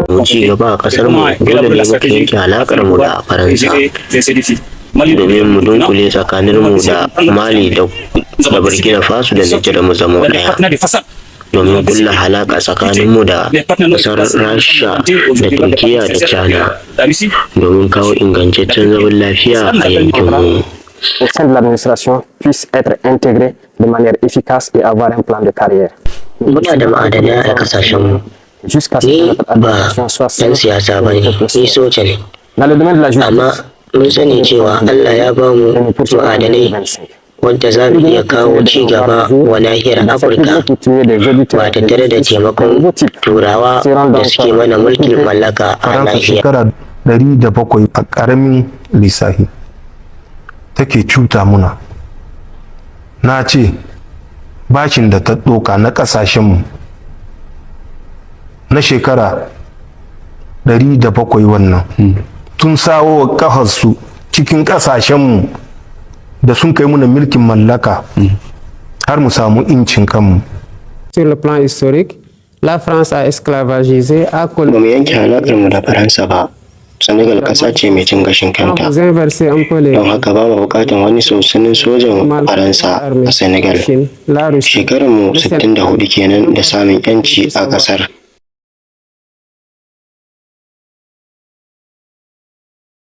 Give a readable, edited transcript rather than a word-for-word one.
Mu ci gaba a ƙasar mu dole ne muka yanke alaƙar mu da Faransa domin mu dunkule tsakanin mu da Mali da Burkina Faso da Nijar mu zama ɗaya. Domin kulla alaƙa tsakanin mu da ƙasar Rasha da Turkiya da China domin kawo ingantaccen zaman lafiya a yankin mu. Au sein de l'administration puisse être intégré de manière efficace et avoir un plan de carrière. Muna da ma'adanai a ƙasashen mu. Ni ba ɗan siyasa ba ne, ni soja ne. Amma mun sani cewa Allah ya ba mu ma'adanai wanda za mu iya kawo ci gaba wa nahiyar Afirka ba tattare da taimakon Turawa da suke mana mulkin mallaka a nahiyar. Shekara 107 a ƙaramin lissafi take cuta muna. Na ce bashin da ta ɗoka na ƙasashenmu na shekara 107 wannan tun sawo ƙafarsu cikin ƙasashenmu da sun kai muna mulkin mallaka har mu samu incin kanmu. Sur le plan historique, la France a esclavagisé a Ba mu yanke alaƙar mu da Faransa ba. Senegal ƙasa ce mai cin gashin kanta. Don haka ba mu buƙatar wani sansanin sojan Faransa a Senegal. Shekarunmu 64 kenan da samun 'yanci a ƙasar.